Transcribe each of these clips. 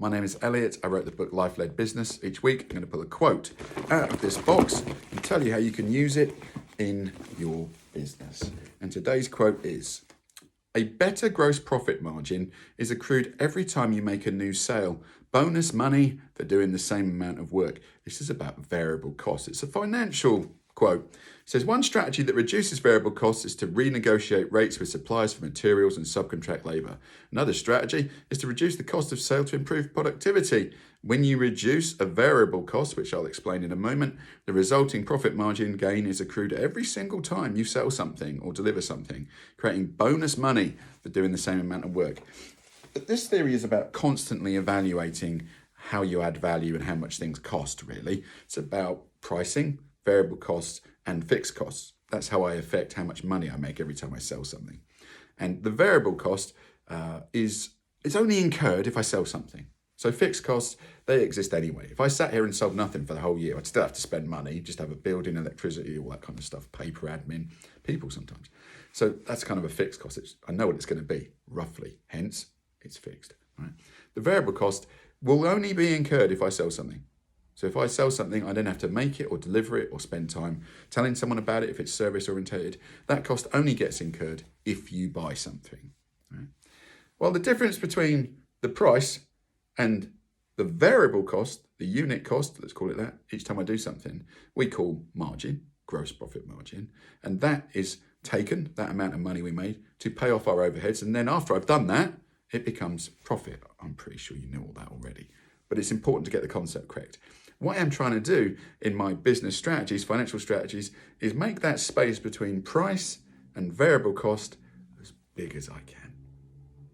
My name is Elliot. I wrote the book Life-Led Business. Each week, I'm going to pull a quote out of this box and tell you how you can use it in your business. And today's quote is, "A better gross profit margin is accrued every time you make a new sale. Bonus money for doing the same amount of work." This is about variable costs. It's a financial quote. It says, "One strategy that reduces variable costs is to renegotiate rates with suppliers for materials and subcontract labour. Another strategy is to reduce the cost of sale to improve productivity. When you reduce a variable cost, which I'll explain in a moment, the resulting profit margin gain is accrued every single time you sell something or deliver something, creating bonus money for doing the same amount of work." But this theory is about constantly evaluating how you add value and how much things cost, really. It's about pricing, variable costs, and fixed costs. That's how I affect how much money I make every time I sell something. And the variable cost it's only incurred if I sell something. So fixed costs, they exist anyway. If I sat here and sold nothing for the whole year, I'd still have to spend money, just have a building, electricity, all that kind of stuff, paper, admin, people sometimes. So that's kind of a fixed cost. I know what it's going to be, roughly. Hence, it's fixed. Right? The variable cost will only be incurred if I sell something. So if I sell something, I don't have to make it or deliver it or spend time telling someone about it if it's service orientated. That cost only gets incurred if you buy something. Right? Well, the difference between the price and the variable cost, the unit cost, let's call it that, each time I do something, we call margin, gross profit margin. And that is taken, that amount of money we made, to pay off our overheads. And then after I've done that, it becomes profit. I'm pretty sure you know all that already. But it's important to get the concept correct. What I'm trying to do in my business strategies, financial strategies, is make that space between price and variable cost as big as I can.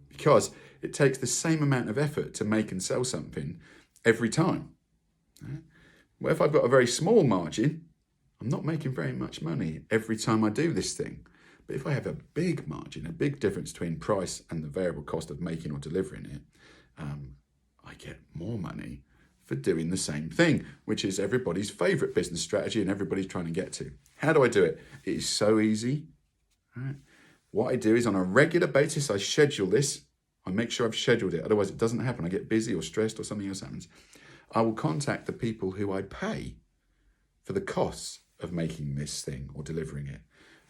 Because it takes the same amount of effort to make and sell something every time. Well, if I've got a very small margin, I'm not making very much money every time I do this thing. But if I have a big margin, a big difference between price and the variable cost of making or delivering it, I get more money for doing the same thing, which is everybody's favorite business strategy and everybody's trying to get to. How do I do it? It is so easy. Right? What I do is on a regular basis, I schedule this. I make sure I've scheduled it. Otherwise, it doesn't happen. I get busy or stressed or something else happens. I will contact the people who I pay for the costs of making this thing or delivering it.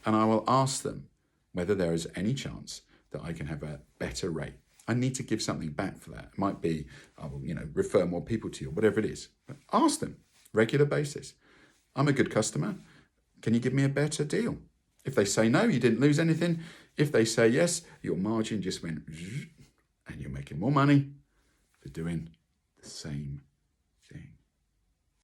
And I will ask them whether there is any chance that I can have a better rate. I need to give something back for that. It might be, I will, refer more people to you, whatever it is. But ask them, regular basis. I'm a good customer. Can you give me a better deal? If they say no, you didn't lose anything. If they say yes, your margin just went, and you're making more money for doing the same